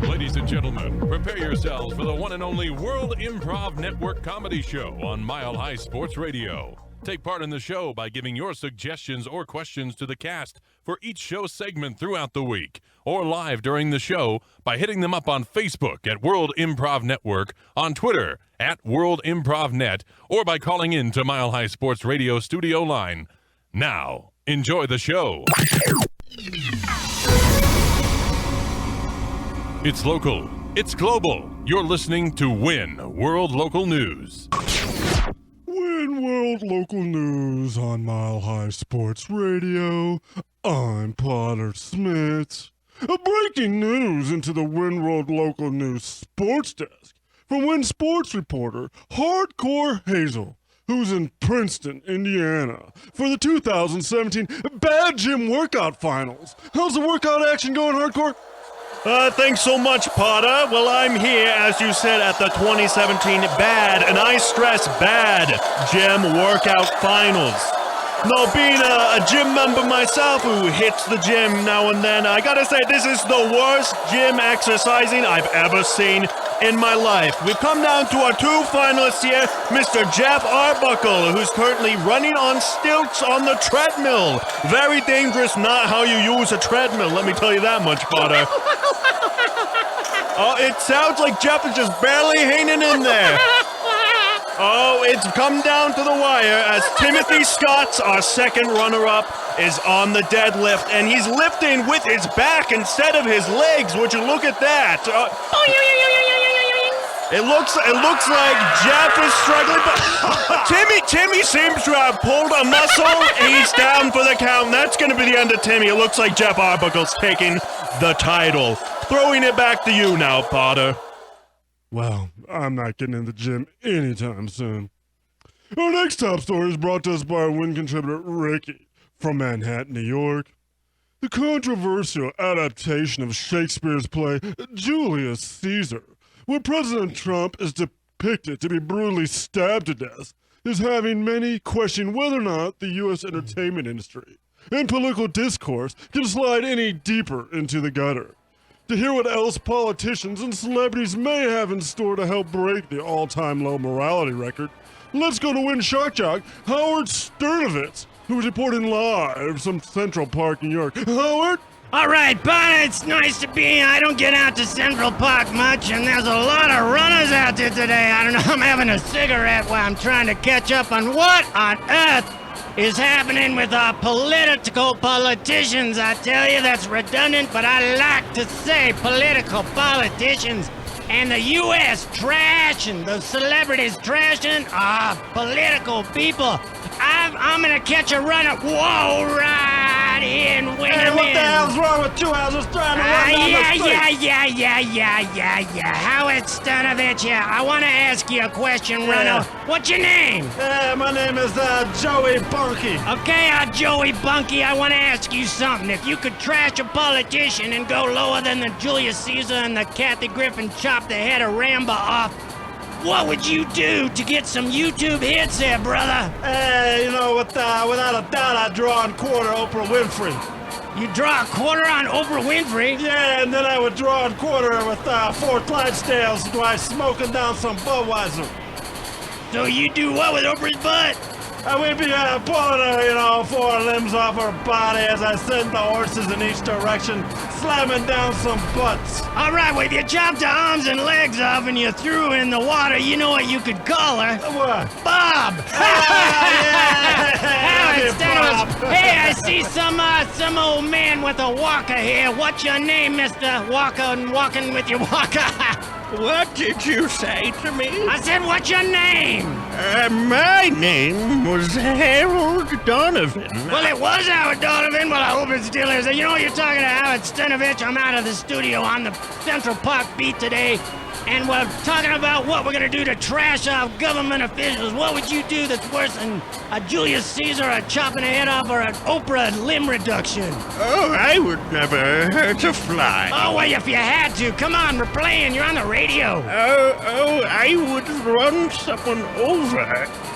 Ladies and gentlemen, prepare yourselves for the one and only World Improv Network comedy show on Mile High Sports Radio. Take part in the show by giving your suggestions or questions to the cast for each show segment throughout the week, or live during the show by hitting them up on Facebook at World Improv Network, on Twitter at World Improv Net, or by calling in to Mile High Sports Radio studio line. Now, enjoy the show. It's local. It's global. You're listening to Win World Local News. Win World Local News on Mile High Sports Radio. I'm Potter Smittss. Breaking news into the Win World Local News sports desk from Win Sports reporter Hardcore Hazel, who's in Princeton, Indiana, for the 2017 Bad Gym Workout Finals. How's the workout action going, Hardcore? Thanks so much, Potter. Well, I'm here, as you said, at the 2017 Bad, and I stress Bad, Gym Workout Finals. Now, being a gym member myself who hits the gym now and then, I gotta say, this is the worst gym exercising I've ever seen in my life. We've come down to our two finalists here, Mr. Jeff Arbuckle, who's currently running on stilts on the treadmill. Very dangerous, not how you use a treadmill, let me tell you that much, Potter. Oh, it sounds like Jeff is just barely hanging in there. Oh, it's come down to the wire as Timothy Scott, our second runner-up, is on the deadlift, and he's lifting with his back instead of his legs. Would you look at that? It looks like Jeff is struggling, but Timmy seems to have pulled a muscle, and he's down for the count. That's going to be the end of Timmy. It looks like Jeff Arbuckle's taking the title. Throwing it back to you now, Potter. Well, I'm not getting in the gym anytime soon. Our next top story is brought to us by our Win contributor Ricky from Manhattan, New York. The controversial adaptation of Shakespeare's play Julius Caesar, where President Trump is depicted to be brutally stabbed to death, is having many question whether or not the U.S. entertainment industry and political discourse can slide any deeper into the gutter. To hear what else politicians and celebrities may have in store to help break the all-time low morality record, let's go to Win Shock Jock Howard Sternovitz, who is reporting live from Central Park, New York. Howard? All right, Potter, it's nice to be here. I don't get out to Central Park much, and there's a lot of runners out there today. I don't know, I'm having a cigarette while I'm trying to catch up on what on earth is happening with our politicians. I tell you, that's redundant, but I like to say political politicians and the U.S. trash and the celebrities trashing our political people. I'm gonna catch a runner. Whoa, right in, wait a minute. What the hell's wrong with you? I was just trying to run down the street. Yeah. Howard Sternovitz here. I want to ask you a question, runner. What's your name? My name is Joey Bunky. Okay, Joey Bunky, I want to ask you something. If you could trash a politician and go lower than the Julius Caesar and the Kathy Griffin chop the head of Ramba off, what would you do to get some YouTube hits there, brother? Without a doubt, I'd draw on quarter Oprah Winfrey. You draw a quarter on Oprah Winfrey? Yeah, and then I would draw on quarter with 4 Clydesdales while smoking down some Budweiser. So you do what with Oprah's butt? We'd be pulling her, 4 limbs off her body as I send the horses in each direction, slamming down some butts. All right, well, if you chopped her arms and legs off and you threw her in the water, you know what you could call her? What? Bob! Bob. Hey, I see some old man with a walker here. What's your name, Mr. Walker, walking with your walker? What did you say to me? I said, what's your name? My name was Harold Donovan. Well, it was Howard Donovan, but I hope it still is. You know, you're talking to Howard Sternovitz. I'm out of the studio on the Central Park beat today. and we're talking about what we're gonna do to trash off government officials. What would you do that's worse than a Julius Caesar, a chopping a head off, or an Oprah limb reduction? Oh, I would never hurt a fly. Oh, well, if you had to, come on, we're playing. You're on the radio. Oh, I would run someone over.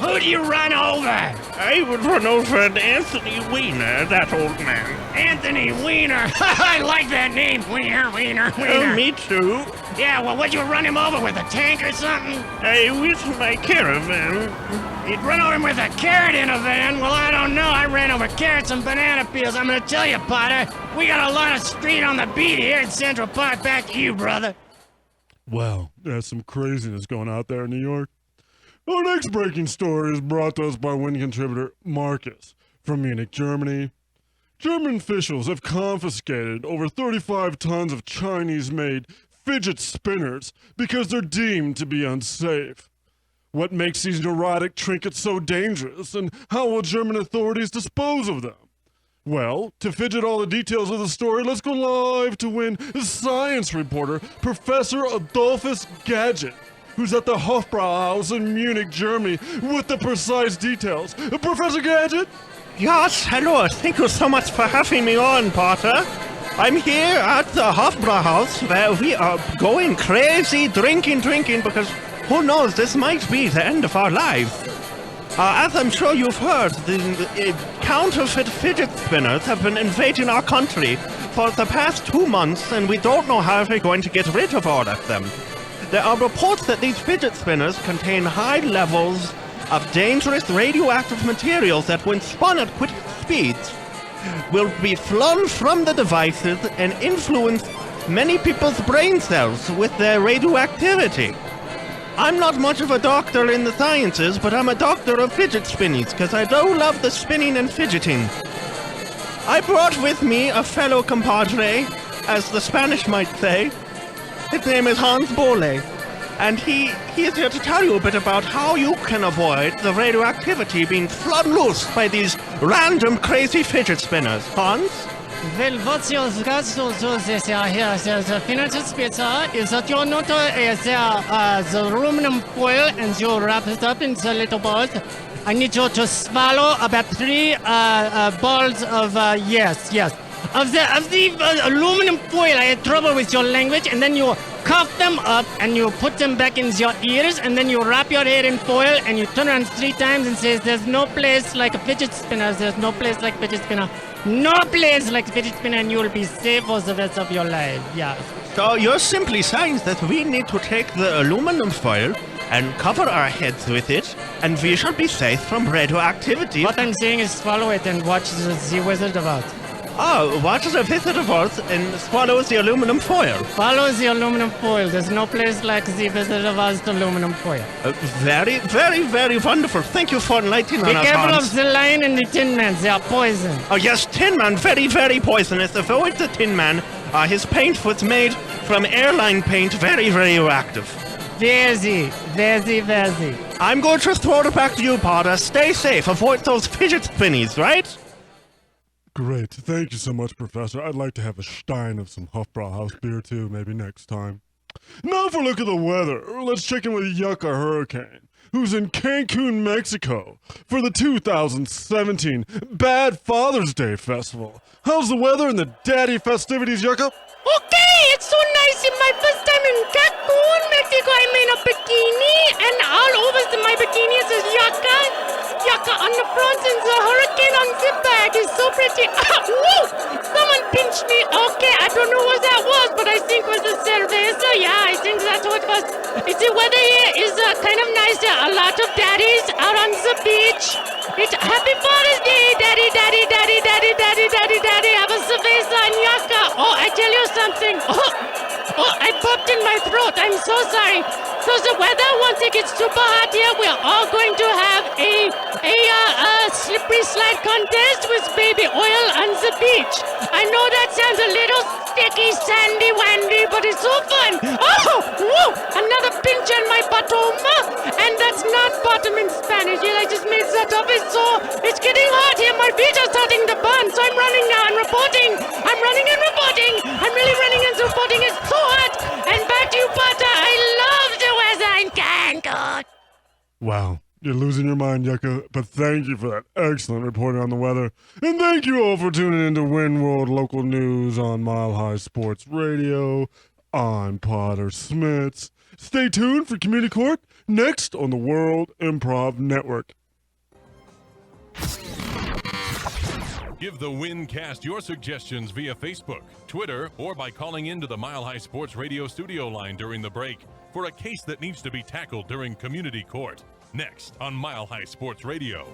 Who do you run over? I would run over an Anthony Weiner, that old man. Anthony Weiner. I like that name. Weiner. Oh, me too. Yeah, well, what'd you run him over with, a tank or something? With my caravan. You'd run over him with a carrot in a van? Well, I don't know. I ran over carrots and banana peels. I'm gonna tell you, Potter, we got a lot of street on the beat here in Central Park. Back to you, brother. Well, there's some craziness going out there in New York. Our next breaking story is brought to us by wind contributor Marcus from Munich, Germany. German officials have confiscated over 35 tons of Chinese-made fidget spinners because they're deemed to be unsafe. What makes these neurotic trinkets so dangerous, and how will German authorities dispose of them? Well, to fidget all the details of the story, let's go live to win science reporter Professor Adolphus Gadget, who's at the Hofbrauhaus in Munich, Germany, with the precise details. Professor Gadget? Yes, hello. Thank you so much for having me on, Potter. I'm here at the Hofbrauhaus where we are going crazy, drinking, because who knows, this might be the end of our lives. As I'm sure you've heard, the counterfeit fidget spinners have been invading our country for the past 2 months, and we don't know how we're going to get rid of all of them. There are reports that these fidget spinners contain high levels of dangerous radioactive materials that, when spun at quick speeds, will be flown from the devices and influence many people's brain cells with their radioactivity. I'm not much of a doctor in the sciences, but I'm a doctor of fidget spinnies, because I do love the spinning and fidgeting. I brought with me a fellow compadre, as the Spanish might say. His name is Hans Bolle, and he is here to tell you a bit about how you can avoid the radioactivity being flung loose by these random crazy fidget spinners. Hans? Well, what's your financial space is that you not the aluminum foil and you wrap it up in the little balls. I need you to swallow about 3 balls of yes. Of the aluminum foil. I had trouble with your language, and then you cuff them up and you put them back in your ears, and then you wrap your head in foil and you turn around 3 times and says, "There's no place like a fidget spinner. There's no place like fidget spinner. No place like fidget spinner," and you will be safe for the rest of your life. Yeah. So you're simply saying that we need to take the aluminum foil and cover our heads with it, and we shall be safe from radioactivity. What I'm saying is swallow it and watch the Wizard of Oz. Oh, watch the Wizard of Oz and swallow the aluminum foil. Follow the aluminum foil. There's no place like the Wizard of Oz aluminum foil. Very, very, very wonderful. Thank you for enlightening us, Be careful Hans. of the Lion and the Tin Man. They are poison. Oh yes, Tin Man, very, very poisonous. Avoid the Tin Man. His paint was made from airline paint, very, very radioactive. Very. I'm going to throw it back to you, Potter. Stay safe. Avoid those fidget spinnies, right? Great. Thank you so much, Professor. I'd like to have a stein of some Hofbrauhaus beer, too, maybe next time. Now for a look at the weather. Let's check in with Yucca Hurricane, who's in Cancun, Mexico, for the 2017 Bad Father's Day Festival. How's the weather and the daddy festivities, Yucca? Okay, it's so nice. It's my first time in Cancun, Mexico. I'm in a bikini, and all over my bikini it says Yucca on the front, and the hurricane on the back. It's so pretty. Woo! Someone pinched me. Okay, I don't know what that was, but I think it was a cerveza. Yeah, I think that's what it was. The weather here is kind of nice. There are a lot of daddies out on the beach. It's Happy Father's Day, daddy. Have a cerveza and Yucca. Oh, I tell you something. Oh, I popped in my throat. I'm so sorry. So the weather, once it gets super hot here, we're all going to have a slippery slide contest with baby oil on the beach. I know that sounds a little sticky, sandy, wandy, but it's so fun. Oh, whoa, another pinch on my bottom. And that's not bottom in Spanish. I just made that up. It's getting hot here. My feet are starting to burn, so I'm running now and reporting. I'm running and reporting. I'm really running and reporting. It's so hot. And back to you, Potter. I love You're losing your mind, Yucca, but thank you for that excellent reporting on the weather. And thank you all for tuning in to Win World Local News on Mile High Sports Radio. I'm Potter Smittss. Stay tuned for Community Court next on the World Improv Network. Give the WinCast your suggestions via Facebook, Twitter, or by calling into the Mile High Sports Radio studio line during the break for a case that needs to be tackled during Community Court. Next on Mile High Sports Radio.